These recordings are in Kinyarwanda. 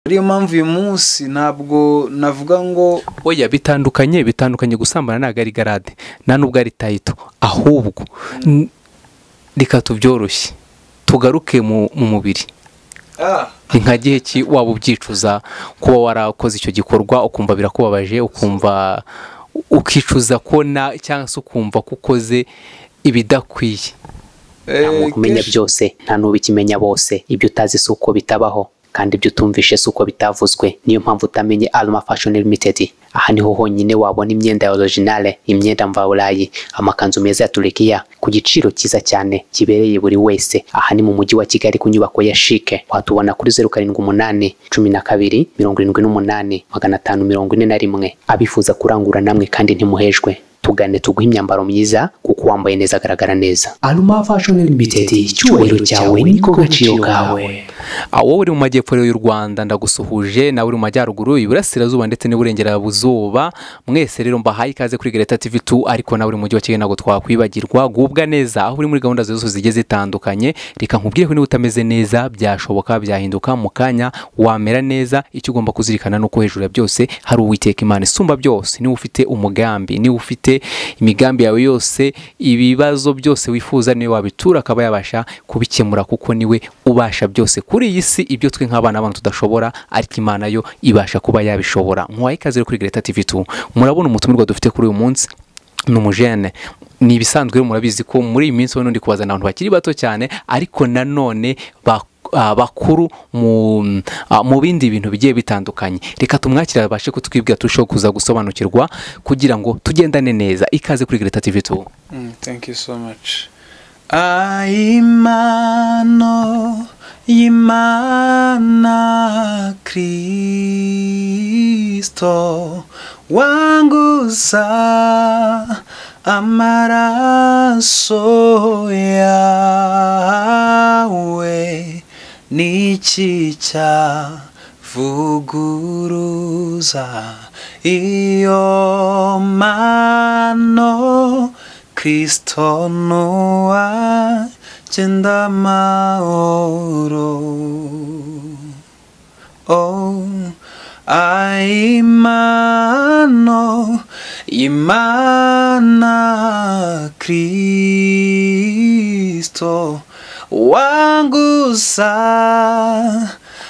Ariyo mpamvu uyu munsi ntabwo navuga ngo oya bitandukanye gusambana ntago ari garade nta nubwo ari tayito ahubwo reka tubyoroshye tugaruke mu mubiri ni nka gihe ki waba ubyicuza kuba warakoze icyo gikorwa ukumva birakubabaje ukumva ukicuza ko cyangwa se ukumva ko ukoze ibidakwiye. Nta muntu umenya byose nta n'ubikimenya bose ibyo utazi si uko bitabaho kandi ibyo utumvishe si uko bitavuzwe niyo mpamvu utamenye Alma Fashion Limited. Aha niho honyine wabona imyenda ya originale, imyenda mvaburayi, amakanzu meza ya Turukiya ku giciro cyiza cyane kibereye buri wese. Aha ni mu mujyi wa Kigali ku nyubako ya Chic. Watubona kuri 0788 12 78 541. Abifuza kurangura namwe kandi ntimuhejwe tugane tuguha imyambaro myiza kuko wambaye neza agaragara neza. Alma Fashion Limited, cyubahiro cyawe niko gaciro kawe. Wowe uri mu majyepfo y'u Rwanda ndagusuhuje, nawe uri mu majyaruguru y'Iburasirazuba ndetse n'Iburengerazuba, mwese rero mbahaye ikaze kuri Greta TV2. Ariko nawe uri mu mujyi wa Kigali ntabwo twakwibagirwa, gubwa neza aho uri muri gahunda zose zigiye zitandukanye. Reka nkubwire ko niba utameze neza byashoboka byahinduka mu kanya wamera neza. Icyo ugomba kuzirikana nuko hejuru ya byose hari Uwiteka Imana isumba byose. Niba ufite umugambi, niba ufite imigambi yawe yose, ibibazo byose wifuza niwe wabitura akaba yabasha kubikemura kuko niwe ubasha byose kuri iyi si. Ibyo twe nk'abana abantu tudashobora ariko Imana yo ibasha kuba yabishobora. Nkwaye ikaze kuri Greta TV2. Murabona umutumirwa dufite kuri uyu munsi n'umujene. Ni ibisanzwe murabizi ko muri iyi minsi n'undi kubazana abantu bakiri bato cyane ariko nanone bakuru mu bindi bintu bigiye bitandukanye. Reka tumwakira abashe kutwibwira turushaho kuza gusobanukirwa kugira ngo tugendane neza. Ikaze kuri Greta TV2. Thank you so much. Imano Imana Kristo wanguza amaraso yawe niki cyavuguruza iyo mano Kristo nuwa chenda maoro Imano Imana Kristo wanguza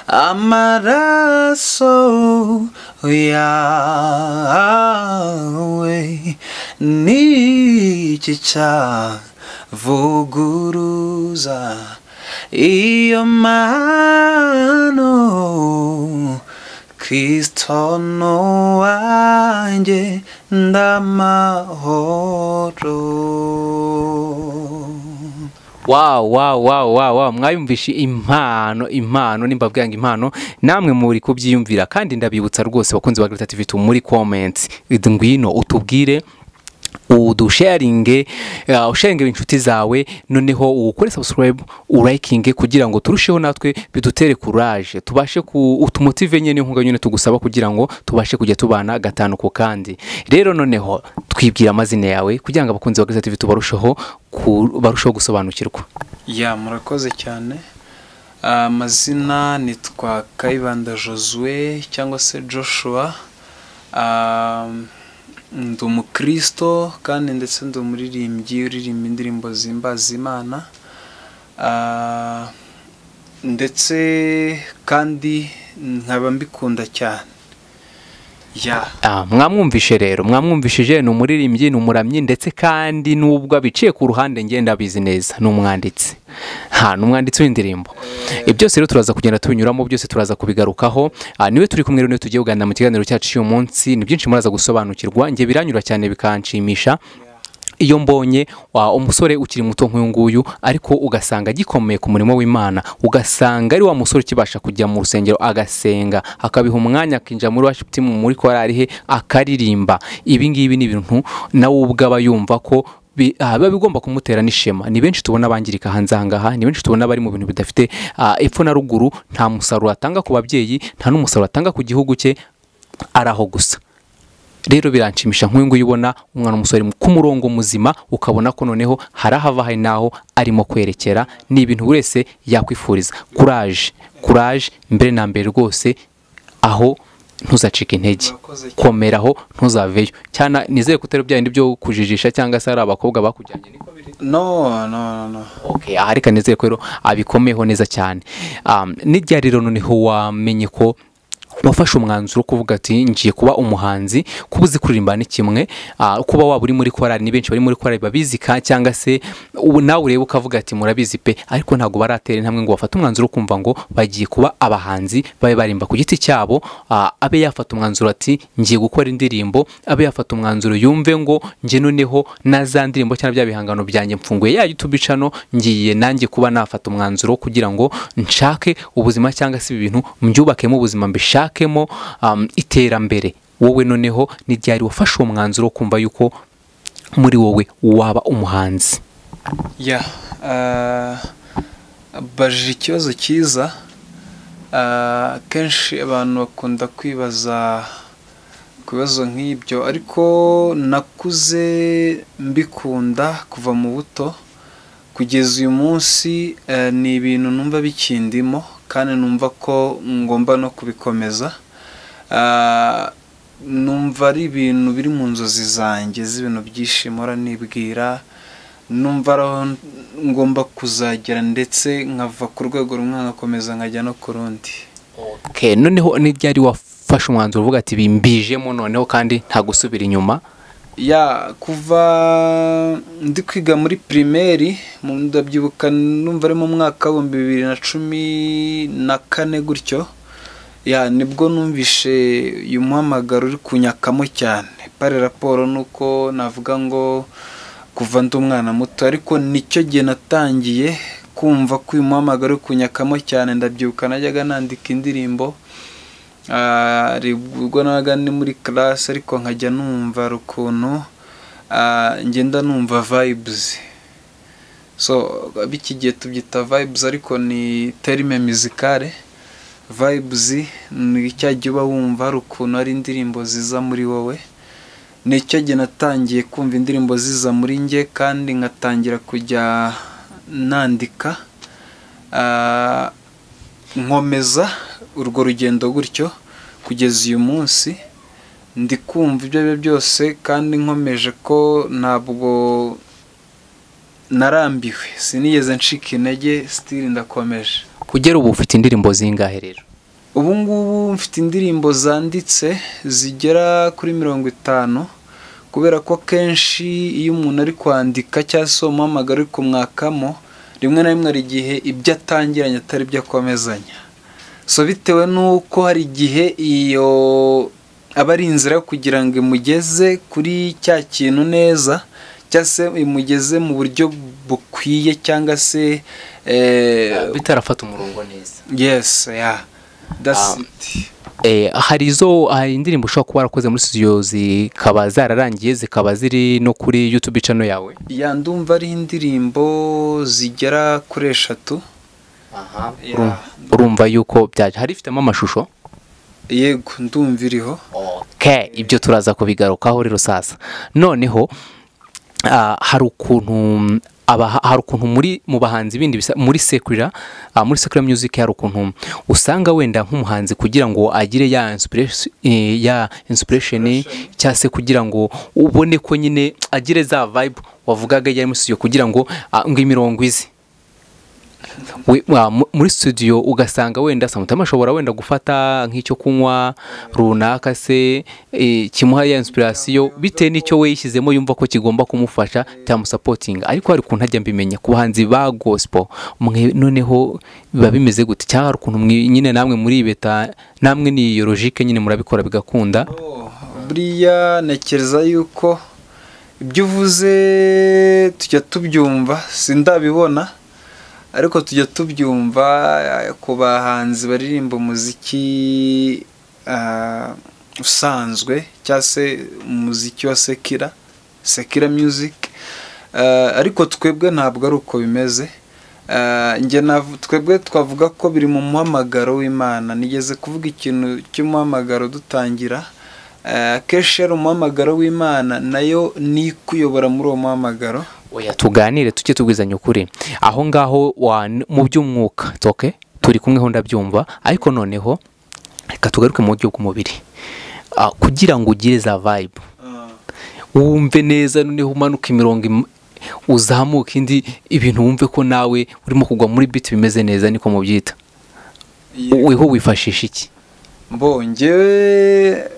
amaraso yawe niki cyavuguruza iyo mano Kristo nuwanjye ndamahoro. Wow, mwayumvishe impano nimbabwira ngo impano namwe muri kubyiyumvira kandi ndabibutsa rwose bakunzi ba Greta TV2 muri comments ngwino utubwire udusharinge inshuti zawe, noneho ukore subscribe urikinge kugira ngo turusheho natwe bidutere courage tubashe utumotive nyene nkunga nyene tugusaba kugira ngo tubashe kujya tubana gatanu ku kandi. Rero noneho twibwira amazina yawe kugira ngo abakunzi ba Greta TV2 barusheho gusobanukirwa. Murakoze cyane. Amazina nitwa Kayibanda Josue cyangwa se Joshua. Ndi umukristo kandi ndetse ndi umuririmbyi uririmba indirimbo zimbaza Imana, ndetse kandi nkaba mbikunda cyane. Mwamwumvishe rero, mwamwumvishije ni umuririmbyi, ni umuramyi ndetse kandi nubwo abiciye ku ruhande ngenda bizi neza ni umwanditsi. Ni umwanditsi w'indirimbo. Byose rero turaza kugenda tubinyuramo, byose turaza kubigarukaho. Niwe turi kumwe rero tugiye kuganira mu kiganiro cyacu uyu munsi. Ni byinshi muraza gusobanukirwa, nge biranyura cyane bikanshimisha iyo mbonye umusore ukiri muto nk'uyu nguyu ariko ugasanga gikomeye ku murimo w'Imana, ugasanga ari wa musore kibasha kujya mu rusengero agasenga, akabiha umwanya akinjira muri worship team muri korali he akaririmba. Ibi ngibi ni ibintu nawe ubwaba yumva ko biba bigomba kumutera n'ishema. Ni benshi tubona bangirika hanze ahangaha, ni benshi tubona bari mu bintu bidafite epfo na ruguru, nta musaruro atanga ku babyeyi, nta n'umusaruro atanga ku gihugu cye, araho gusa. Rero biranshimisha nk'uyu nguyu ubona umwana umusore ku murongo muzima, ukabona ko noneho harahava hari naho arimo kwerekera. Ni ibintu wese yakwifuriza. Courage mbere na mbere rwose aho ntuzacike intege, komeraho ntuzaveyo. Cyane nizeye ko utari bya bindi byo kujijisha cyangwa se ari abakobwa bakujyanye, niko biri? No. Okay, aha reka nizeye ko rero abikomeyeho neza cyane. N'iryari rero noneho wamenye ko wafashe umwanzuro kuvuga ati ngiye kuba umuhanzi, kuba uzi kuririmba ni kimwe, kuba waba uri muri korali, ni benshi bari muri korali babizi cyangwa se nawe ureba ukavuga ati murabizi pe, ariko ntabwo baratera intambwe ngo bafate umwanzuro kumva ngo bagiye kuba abahanzi babe barimba ku giti cyabo. Abe yafata umwanzuro ati ngiye gukora indirimbo, abe yafata umwanzuro yumve ngo nge noneho na za ndirimbo cyangwa bya bihangano byanjye mfunguye ya YouTube channel, ngiye nanjye kuba nafata umwanzuro kugira ngo nshake ubuzima cyangwa se ibintu mbyubakemo ubuzima mbishakemo iterambere. Wowe noneho ni ryari wafashe uwo mwanzuro kumva yuko muri wowe waba umuhanzi? Baje ikibazo cyiza. Kenshi abantu bakunda kwibaza ku bibazo nk'ibyo, ariko nakuze mbikunda kuva mu buto kugeza uyu munsi. Ni ibintu numva bikindimo kandi numva ko ngomba no kubikomeza. Numva ari ibintu biri mu nzozi zanjye z'ibintu byishimora nibwira, numva ngomba kuzagera ndetse nkava ku rwego rumwe ngakomeza nkajya no ku rundi. Okay, noneho ni ryari wafashe umwanzuro uvuga ati bimbijemo noneho kandi nta gusubira inyuma? Kuva ndi kwiga muri primaire, ndabyibuka numva ari mu mwaka wa 2014 gutyo, nibwo numvishe uyu muhamagaro uri kunyakamo cyane. Pare raporo nuko navuga ngo kuva ndi umwana muto, ariko nicyo gihe natangiye kumva ko uyu muhamagaro uri kunyakamo cyane. Ndabyibuka najyaga nandika indirimbo, ubwo nabaga ni muri class, ariko nkajya numva rukuntu ngenda numva vibes. So biki gihe tubyita vibes, ariko ni terme musicale. Vibes ni cyagiye uba wumva rukuntu ari indirimbo ziza muri wowe. Nicyo gihe natangiye kumva indirimbo ziza muri nge, kandi ngatangira kujya nandika, nkomeza urwo rugendo gutyo kugeza uyu munsi. Ndi kumva ibyo byose kandi nkomeje ko ntabwo narambiwe, sinigeze ncika intege, still ndakomeje. Kugera ubu ufite indirimbo zingahe rero? Ubu ngubu mfite indirimbo zanditse zigera kuri 50, kubera ko kenshi iyo umuntu ari kwandika cyangwa se umuhamagaro uri kumwakamo, rimwe na rimwe ari igihe ibyo atangiranye atari byo akomezanya. So bitewe nuko hari igihe iyo aba ari inzira yo kugira ngo imugeze kuri cya kintu neza, cyangwa se imugeze mu buryo bukwiye, cyangwa se bitarafata umurongo neza. Yes, that's it. Hari indirimbo ushobora kuba warakoze muri studio zikaba zararangiye zikaba ziri no kuri YouTube channel yawe? Ndumva ari indirimbo zigera kuri 3. Urumva yuko byaje hari ifitemo amashusho? Yego, ndumva iriho. Okay, ibyo turaza kubigarukaho rero sasa. Noneho hari ukuntu muri mu bahanzi bindi muri secular music, hari ukuntu usanga wenda nk'umuhanzi kugira ngo agire ya inspiration cyangwa se kugira ngo ubone ko nyine agire za vibe wavugaga yari muri studio, kugira ngo imirongo izi muri studio ugasanga wenda samutama ashobora wenda gufata nk'icyo kunywa runaka se kimuha ya inspiration bitewe n'icyo we yishyizemo yumva ko kigomba kumufasha cyangwa supporting. Ariko hari ukuntu ajya mbimenya ku bahanzi ba gospel, noneho biba bimeze gute? Cyangwa hari ukuntu nyine namwe muri beta namwe ni iyo logique nyine murabikora bigakunda? Buriya nekereza yuko ibyo uvuze tujya tubyumva, sindabibona ariko tujya tubyumva ku bahanzi baririmba umuziki usanzwe cyangwa se umuziki wa secular music, ariko twebwe ntabwo ari uko bimeze. Twebwe twavuga ko biri mu muhamagaro w'Imana. Nigeze kuvuga ikintu cy'umuhamagaro dutangira, kenshi ari umuhamagaro w'Imana nayo ni kuyobora muri uwo muhamagaro. Oya tuganire tujye tubwizanya ukuri aho ngaho mu by'umwuka turi kumwe ho ndabyumva, ariko noneho reka tugaruke mu buryo bw'umubiri. Kugira ngo ugire za vibe wumve neza, noneho umanuka imirongo uzamuka indi ibintu wumve ko nawe urimo kugwa muri beat bimeze neza, niko mubyita. Weho wifashisha iki? Njyewe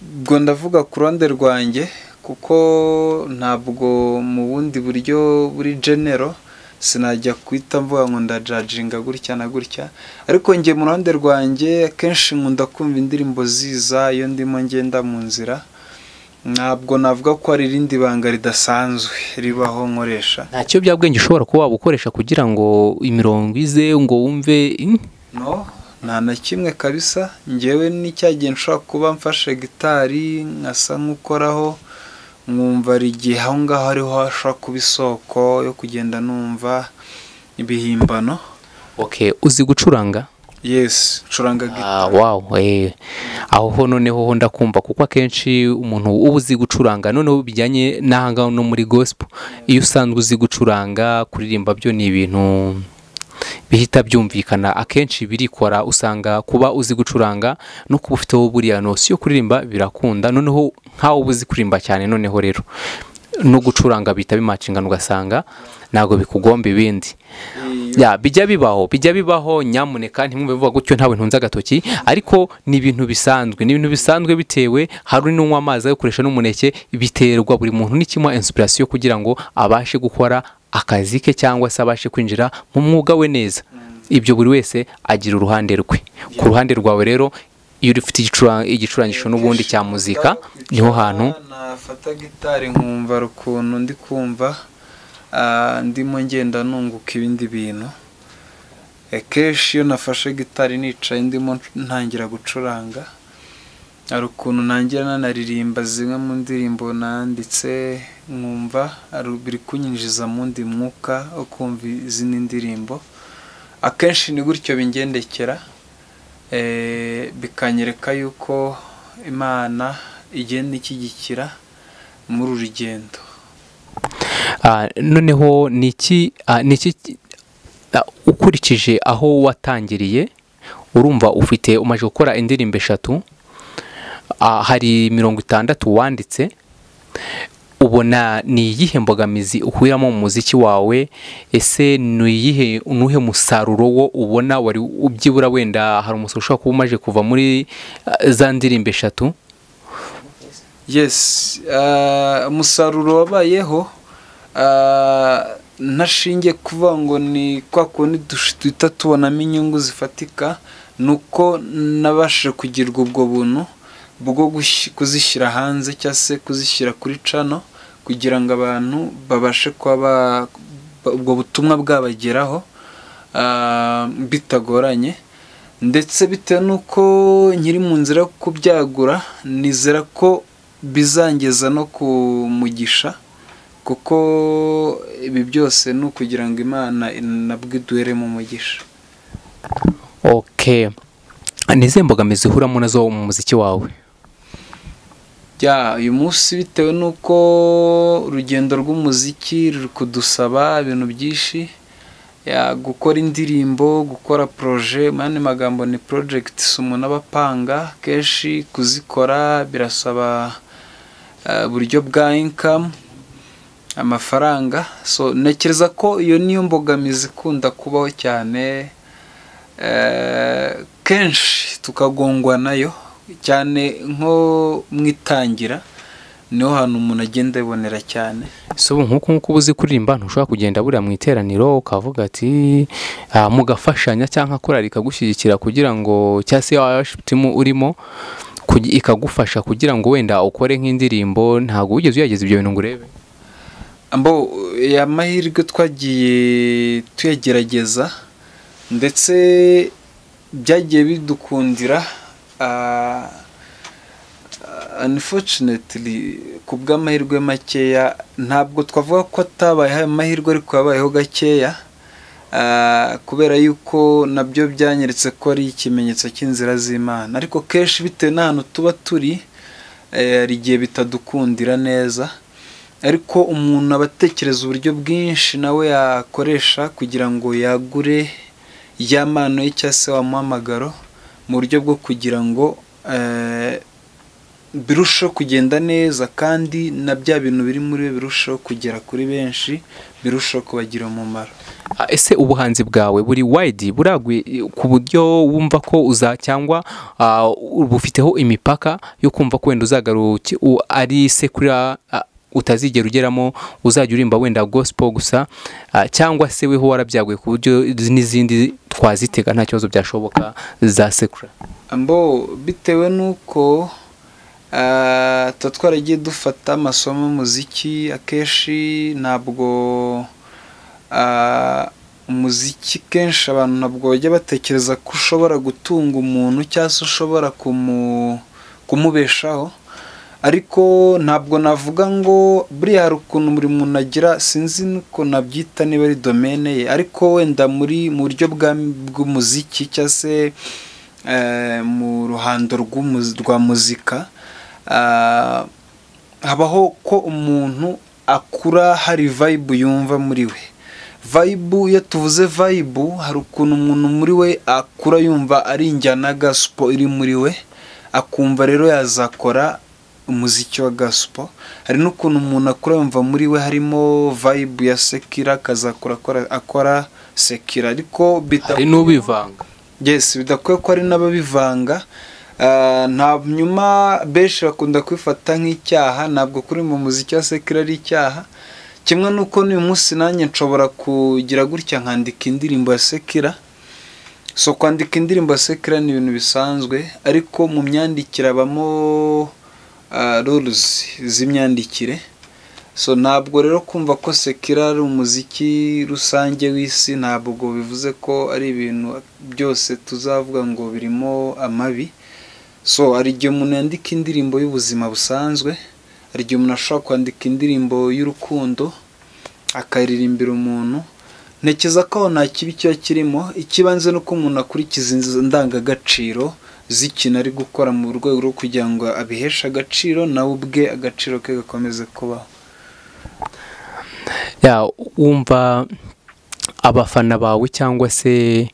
ubwo ndavuga ku ruhande rwanjye, kuko ntabwo mu bundi buryo buri genero sinajya kwita mvuga ngo ndajajinga gutya na gutya, ariko njye mu ruhande rwanjye akenshi nkunda kumva indirimbo ziza iyo ndimo ngenda mu nzira. Ntabwo navuga ko hari irindi banga ridasanzwe ribaho nkoresha. Nta cyo byabwenge ushobora kuba wabukoresha kugira ngo imirongo ize ngo wumve? No, nta na kimwe kabisa. Njyewe n'icyagiye nshobora kuba mfashe gitari nkasa nk'ukoraho, nkumva ari igihe aho ngaho ariho hashobora kuba isoko yo kugenda numva ibihimbano. Okay, uzi gucuranga? Yes, ncuranga gitari. Wow, aho noneho ho ndakumva, kuko akenshi umuntu uba uzi gucuranga, noneho bijyanye n'ahanga no muri gospel, iyo usanzwe uzi gucuranga, kuririmba byo ni ibintu bihita byumvikana, akenshi birikora. Usanga kuba uzi gucuranga no kuba ufiteho buriya nosi yo kuririmba birakunda, noneho nkaho uba uzi kuririmba cyane, noneho rero no gucuranga bihita bimacingana, ugasanga ntabwo bikugomba ibindi. Bijya bibaho, nyamuneka ntimwumve bivuga gutyo ntawe ntunze agatoki, ariko ni ibintu bisanzwe bitewe. Hari n'unywa amazi yo gukoresha n'umuneke, biterwa buri muntu n'ikimwa inspiration kugira ngo abashe gukora akazi ke cyangwa se abashe kwinjira mu mwuga we neza. Ibyo buri wese agira uruhande rwe. Ku ruhande rwawe rero, iyo ufite igicurangisho n'ubundi cya muzika, niho hantu nafata gitari nkumva ukuntu ndi kumva ndimo ngenda nunguka ibindi bintu. Kenshi iyo nafashe gitari nicaye ndimo ntangira gucuranga, hari ukuntu ntangira nanaririmba zimwe mu ndirimbo nanditse, nkumva biri kunyinjiza mu ndi mwuka wo kumva izindi ndirimbo. Akenshi ni gutyo bingendekera, bikanyereka yuko Imana igenda ikigikira muri urugendo. Noneho niki ukurikije aho watangiriye, urumva umaze gukora indirimbo 3, hari 60 wanditse, ubona ni iyihe mbogamizi uhuyamo mu muziki wawe? Ese nuhe musaruro wo ubona wari ubyibura? Wenda hari umusaruro ushobora kuba umaze kuva muri za ndirimbo 3? Yes, umusaruro wabayeho nashingiye kuvuga ngo ni kwa kundi duhita tubonamo inyungu zifatika, nuko nabashije kugirwa ubwo buntu bwo kuzishyira hanze cyangwa se kuzishyira kuri channel, kugira ngo abantu babashe kuba ubwo butumwa bwabageraho bitagoranye. Ndetse bitewe n'uko nkiri mu nzira yo kubyagura, nizera ko bizangeza no ku mugisha, kuko ibi byose ni ukugira ngo Imana nabwo iduheremo umugisha. Okay, nize mbogamizi uhuramo nazo mu muziki wawe? Uyu munsi bitewe n'uko urugendo rw'umuziki ruri kudusaba ibintu byinshi, gukora indirimbo, gukora projet, mane magambo ni projects umuntu abapanga, kenshi kuzikora birasaba buryo bwa income, amafaranga. So nekereza ko iyo niyo mbogamizi ikunda kubaho cyane, kenshi tukagongwa nayo cyane nko mwitangira, niho hantu umuntu agenda yibonera cyane. So nkuko uzi kuririmba, ntushobora kugenda buriya mu iteraniro ukavuga ati mugafashanya cyangwa korari ikagushyigikira kugira ngo cyangwa se worship team urimo ikagufasha kugira ngo wenda ukore nk'indirimbo? Ntabwo wigeze uyageza ibyo bintu ngo urebe? Amahirwe twagiye tuyagerageza, ndetse byagiye bidukundira. Unfortunately, ku bw'amahirwe makeya, ntabwo twavuga ko atabayeho amahirwe, ariko yabayeho gakeya, kubera yuko nabyo byanyeretse ko ari ikimenyetso cy'inzira z'Imana. Ariko kenshi bitewe n'ahantu tuba turi, hari igihe bitadukundira neza, ariko umuntu aba atekereza uburyo bwinshi nawe yakoresha kugira ngo yagure ya mpano ye cyangwa se wa muhamagaro mu buryo bwo kugira ngo birusheho kugenda neza kandi na bya bintu biri muri we birushaho kugera kuri benshi, birushaho kubagira umumaro. Ese ubuhanzi bwawe buri wide buragwe ku buryo wumva ko cyangwa bufiteho imipaka yo kumva ko wenda uzagaruka ari secular utazigera ugeramo, uzajya urimba wenda gospel gusa, cyangwa se weho warabyaguye ku buryo n'izindi twazitega nta kibazo byashoboka za secular? Bitewe nuko twaragiye dufata amasomo y'umuziki, akenshi ntabwo umuziki kenshi abantu ntabwo bajya batekereza ko ushobora gutunga umuntu cyangwa se ushobora kumubeshaho, ariko ntabwo navuga ngo buriya hari ukuntu buri muntu agira, sinzi nuko nabyita niba ari domene ye, ariko wenda mu buryo bw'umuziki cyangwa se mu ruhando rwa muzika habaho ko umuntu akura hari vibe yumva muri we. Vibe, iyo tuvuze vibe, hari ukuntu umuntu muri we akura yumva ari injyana gospel iri muri we, akumva rero yazakora umuziki wa gospel. Hari n'ukuntu umuntu akura yumva muri we harimo vibe ya sekira, akazakora akora sekira, ariko hari n'ubivanga. Yes, bidakwiye ko ari n'ababivanga. Nta nyuma benshi bakunda kwifata nk'icyaha, ntabwo kuri mu muziki wa sekira ari icyaha. Kimwe nuko n'uyu munsi nanjye nshobora kugira gutya nkandika indirimbo ya sekira. So kwandika indirimbo ya sekira ni ibintu bisanzwe, ariko mu myandikire abamo rules z'imyandikire. So ntabwo rero kumva ko sekira ari umuziki rusange w'isi, ntabwo bivuze ko ari ibintu byose tuzavuga ngo birimo amabi. So hari igihe umuntu yandika indirimbo y'ubuzima busanzwe, hari igihe umuntu ashobora kwandika indirimbo y'urukundo akaririmbira umuntu. Ntekereza ko nta kibi kiba kirimo, ikibanze nuko umuntu akurikiza indangagaciro z'ikintu ari gukora mu rwego rwo kugira ngo abiheshe agaciro, nawe ubwe agaciro ke gakomeze kubaho. Wumva abafana bawe cyangwa se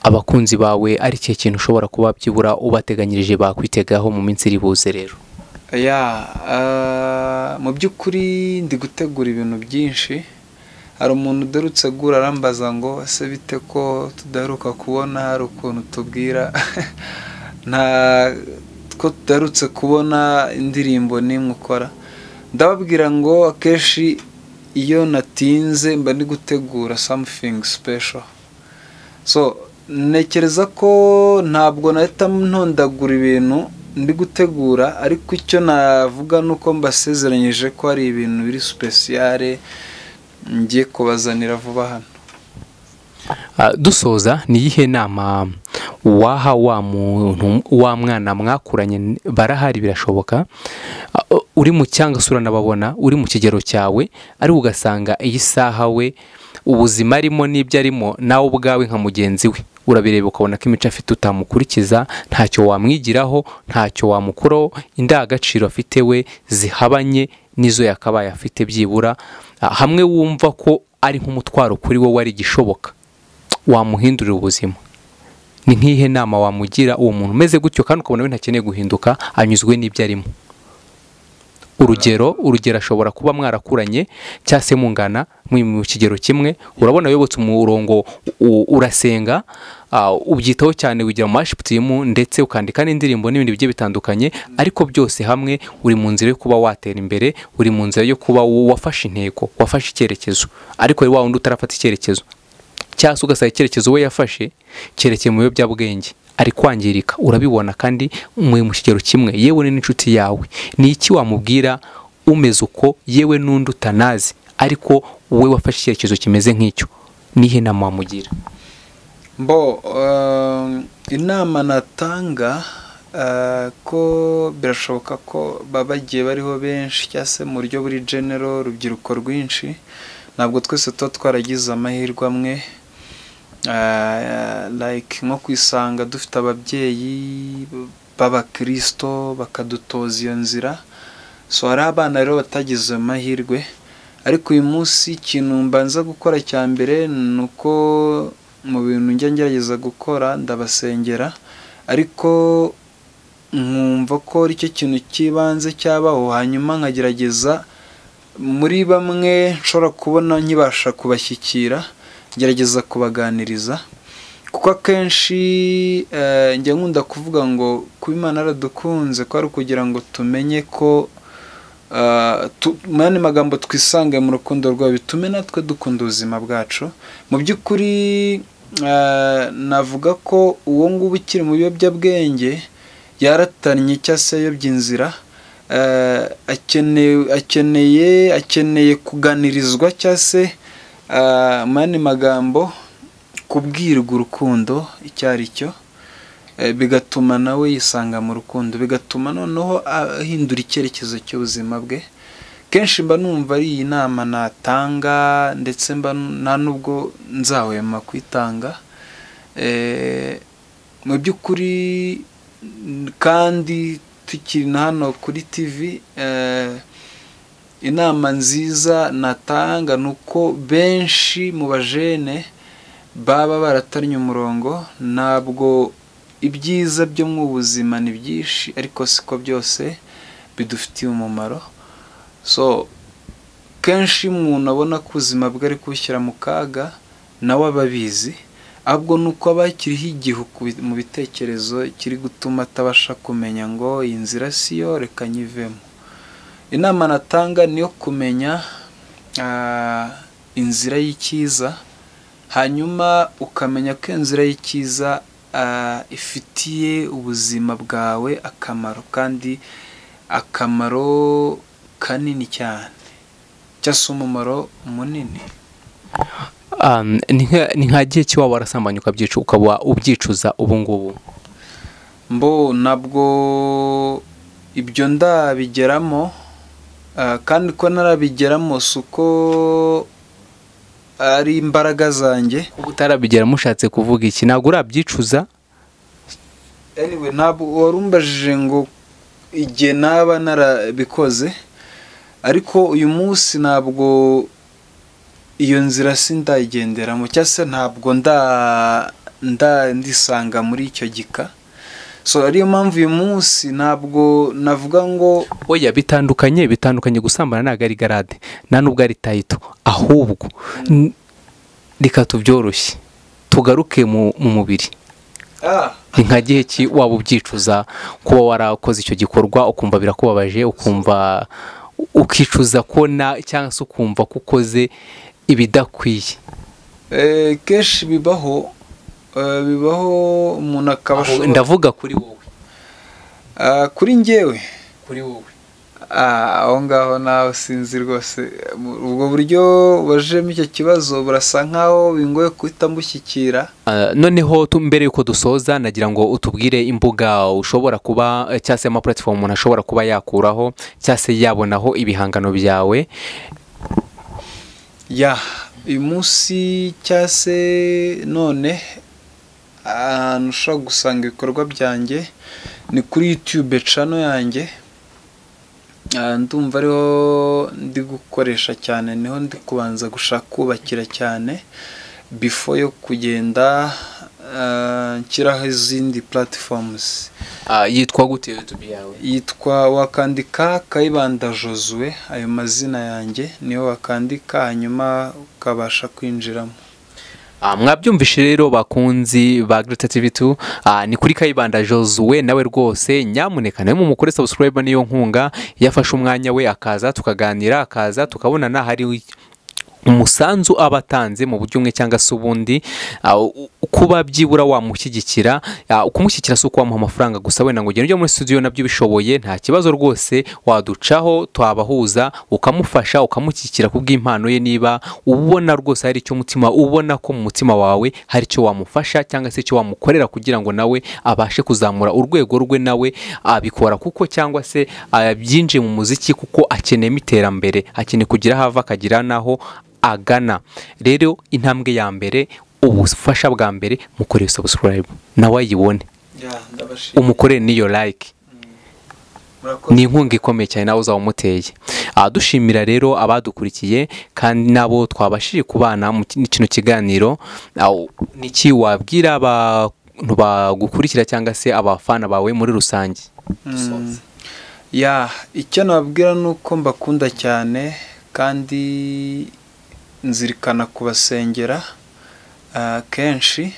abakunzi bawe ari cyo kintu ushobora kuba byibura ubateganyirije bakwitegaho mu minsi iri buze rero? Mu by'ukuri ndi gutegura ibintu byinshi. Hari umuntu udarutse gura arambaza ngo ese bite ko tudaheruka kubona, hari ukuntu tubwira ko tudarutse kubona indirimbo n'imwe ukora. Ndababwira ngo akenshi iyo natinze mba ndi gutegura something special. So ntekereza ko ntabwo nahita ntondagura ibintu ndi gutegura, ariko icyo navuga nuko mbasezeranyije ko hari ibintu biri speciale ngiye kubazanira vuba hano. Dusoza, ni iyihe nama waha wa mwana mwakuranye, barahari birashoboka, uri mu cyanga sura nababona uri mu kigero cyawe, ari ugasanga iyi saha we ubuzima arimo n'ibyo arimo nawe ubwawe nka mugenzi we urabireba ukabona ko imico afite utamukurikiza, ntacyo wamwigiraho, ntacyo wamukuraho, indangagaciro afite we zihabanye n'izo yakabaye afite, byibura hamwe wumva ko ari nk'umutwaro kuri wowe ari igishoboka wamuhindurira ubuzima, ni nk'ihe nama wamugira uwo muntu umeze gutyo kandi ukabona we ntakeneye guhinduka, anyuzwe n'ibyo arimo? Urugero ashobora kuba mwarakuranye cyangwa se mungana mu kigero kimwe, urabona yobotse umurongo, urasenga, ubyitaho cyane, wigira mu worship team ndetse ukandika n'indirimbo n'ibindi bigiye bitandukanye, ariko byose hamwe uri mu nzira yo kuba watera imbere, uri mu nzira yo kuba wafashe intego, wafashe icyerekezo, ariko wa wundi utarafata icyerekezo cyangwa se ugasaba icyerekezo we yafashe cyerekeye mu biyobyabwenge, ari kwangirika, urabibona, kandi mu kigero kimwe, yewe n'inshuti yawe, ni iki wamubwira umeze uko, yewe n'undi utanazi ariko wowe wafashe icyerekezo kimeze nk'icyo, nihe nama wamugira? Inama natanga ko birashoboka ko babagiye bariho benshi cyangwa se mu buryo buri general, urubyiruko rwinshi, ntabwo twese tuba twaragize amahirwe amwe, like nko kwisanga dufite ababyeyi b'abakristo bakadutoza iyo nzira. So hari abana rero batagize amahirwe, ariko uyu munsi ikintu mbanza gukora cya mbere ni uko mu bintu njya ngerageza gukora ndabasengera, ariko nkumva ko aricyo kintu cy'ibanze cyabaho, hanyuma nkagerageza muri bamwe nshobora kubona nkibasha kubashyikira, ngerageza kubaganiriza, kuko akenshi njya nkunda kuvuga ngo kuba Imana yaradukunze ko ari ukugira ngo tumenye ko mu yandi magambo twisange mu rukundo rwayo, bitume natwe dukunda ubuzima bwacu. Mu by'ukuri navuga ko uwo nguwo ukiri mu biyobyabwenge yaratannye cyangwa se yayobye inzira, akeneye kuganirizwa cyangwa se mu yandi magambo kubwirwa urukundo icyo ari cyo, bigatuma nawe yisanga mu rukundo, bigatuma noneho ahindura icyerekezo cy'ubuzima bwe. Kenshi mba numva ari iyi nama natanga, ndetse mba nta nubwo nzahwema kwitanga mu by'ukuri. Kandi tukiri na hano kuri TV, inama nziza natanga ni uko benshi mu bajene baba baratannye umurongo. Ntabwo ibyiza byo mu buzima ni byinshi, ariko siko byose bidufitiye umumaro. So kenshi umuntu abona ko ubuzima bwe ari kubushyira mu kaga, nawe aba abizi, ahubwo ni uko aba akiriho igihu mu bitekerezo kiri gutuma atabasha kumenya ngo iyi nzira siyo, reka nyivemo. Inama natanga niyo kumenya inzira y'icyiza, hanyuma ukamenya ko inzira y'icyiza ifitiye ubuzima bwawe akamaro, kandi akamaro kanini cyane, cyangwa se umumaro munini. Ni nka gihe ki waba warasambanye ukaba ubyicuza ubu ngubu? Ntabwo ibyo ndabigeramo, kandi ko narabigeramo si uko ari imbaraga zanjye. Utarabigeramo ushatse kuvuga iki? Ntabwo urabyicuza? Anyway, ntabwo warumbajije ngo igihe naba narabikoze, ariko uyu munsi ntabwo iyo nzira sindayigenderamo, cyangwa se ntabwo ndisanga muri icyo gika. So ariyo mpamvu uyu munsi ntabwo navuga ngo oya, bitandukanye gusambana ntabwo ari garade, nta nubwo ari tayito, ahubwo reka tubyoroshye tugaruke mu mubiri. Ni nka gihe ki waba ubyicuza kuba warakoze icyo gikorwa ukumva birakubabaje, ukumva ukicuza ko cyangwa se ukumva ko ukoze ibidakwiye? Kenshi bibaho umuntu akaba ashobora. Ndavuga kuri wowe. Kuri njyewe? Kuri wowe. Aho ngaho nawe sinzi rwose. Ubwo buryo wajemo icyo kibazo burasa nkaho bingoye guhita mbushyikira. Noneho mbere yuko dusoza, nagira ngo utubwire imbuga ushobora kuba cyangwa se ama platform umuntu ashobora kuba yakuraho cyangwa se yabonaho ibihangano byawe. Uyu munsi cyangwa se none ahantu ushobora gusanga ibikorwa byanjye ni kuri YouTube channel yanjye. Ndumva ariho ndi gukoresha cyane, niho ndi kubanza gushaka kubakira cyane before yo kugenda nshyiraho izindi platforms. Yitwa gute YouTube yawe? Yitwa wakandika Kayibanda Josue, ayo mazina yanjye niyo wakandika, hanyuma ukabasha kwinjiramo. Mwabyumvishe rero bakunzi ba Greater TV2, ni kuri Kayibanda Josue. Nawe rwose nyamuneka nawe mumukore subscribe, niyo nkunga yafashe umwanya we akaza tukaganira, akaza tukabonana, hari umusanzu abatanze mu buryo umwe cyangwa se ubundi, kuba byibura wamushyigikira. Ukumushyigikira si uko wamuha amafaranga gusa, wenda ngo ugende muri studio nabyo bishoboye, nta kibazo rwose, waducaho twabahuza ukamufasha ukamushyigikira kubw'impano ye. Niba ubona rwose hari icyo mutima ubona ko mu mutima wawe hari icyo wamufasha cyangwa se icyo wamukorera kugira ngo nawe abashe kuzamura urwego rwe, nawe abikora kuko cyangwa se byinjiye mu muziki kuko akeneye iterambere, akeneye kugira hava akagira naho agana. Rero intambwe ya mbere, ubufasha bwa mbere, mukorere subscribe nawe ayibone, umukorere niyo like, ni inkunga ikomeye cyane nawe uzaba umuteye. Dushimira rero abadukurikiye kandi nabo twabashije kubana mu kino kiganiro. Niki wabwira bagukurikira cyangwa se abafana bawe muri rusange? Icyo nababwira ni uko mbakunda cyane kandi nzirikana kubasengera kenshi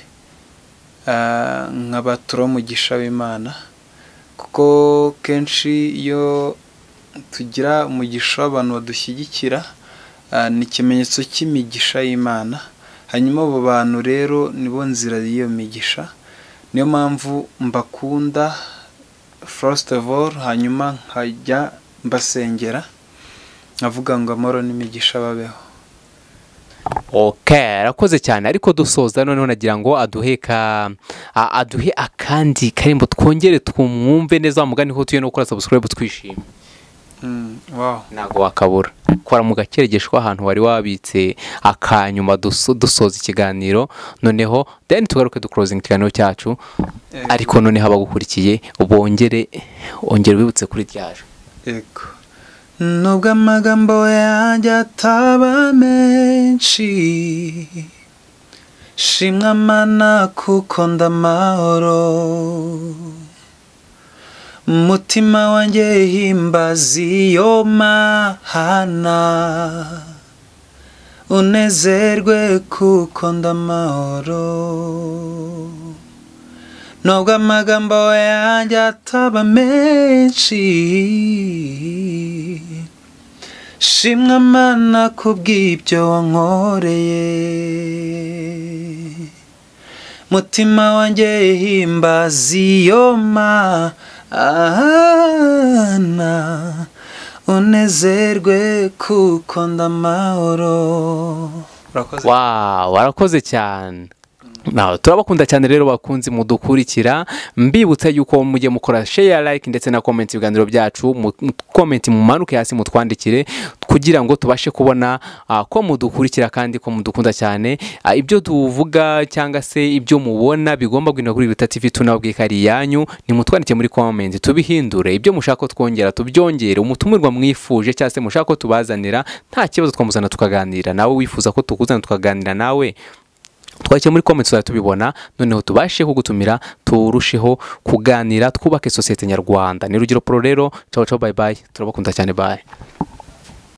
nk'abatura umugisha w'Imana, kuko kenshi iyo tugira umugisha w'abantu badushyigikira ni ikimenyetso cy'imigisha y'Imana. Hanyuma abo bantu rero nibo nzira y'iyo migisha, niyo mpamvu mbakunda first of all, hanyuma nkajya mbasengera nkavuga ngo amahoro n'imigisha babeho. Arakoze cyane. Ariko dusoza noneho nagira ngo aduhe akandi karimbo twongere twumwumve neza, mugani ho tuye no gukora subscribe twishime. Ntago wakabura kora mu gakeregeshwa ahantu wari wabitse akanyuma dusoza ikiganiro, noneho then tugaruke closing ikiganiro cyacu. Ariko noneho abagukurikiye ongera wibutse kuri ryaje. Yego, nubwo amagambo yanjye ataba menshi, shimwa Mana kuko ndamahoro, umutima wanjye himbaza iyo Mana, unezerwe kuko ndamahoro. Nubwo amagambo yanjye ataba menshi, shimwa Mana kubw'ibyo wankoreye, mutima wanjye himbaza iyo Mana, unezerwe kuko ndamahoro. Warakoze cyane. Turabakunda cyane rero bakunzi mudukurikira, mbibutsa yuko mujye mukora share, like ndetse na comment ibiganiro byacu, comment mumanuke hasi mutwandikire kugira ngo tubashe kubona ko mudukurikira kandi ko mudukunda cyane. Ibyo tuvuga cyangwa se ibyo mubona bigomba guhindura kuri Biruta TV tunabwiye kari yanyu, ni mutwandike muri comment tubihindure. Ibyo mushaka ko twongera tubyongere, umutumirwa mwifuje cyangwa se mushaka ko tubazanira, nta kibazo twamuzana tukaganira. Nawe wifuza ko tukuzana tukaganira nawe, twakira muri comments tubibona, noneho tubashe kugutumira turusheho kuganira twubake societe nyarwanda. Ni Rugero Pro rero, ciao bye bye, turabakunda cyane, bye.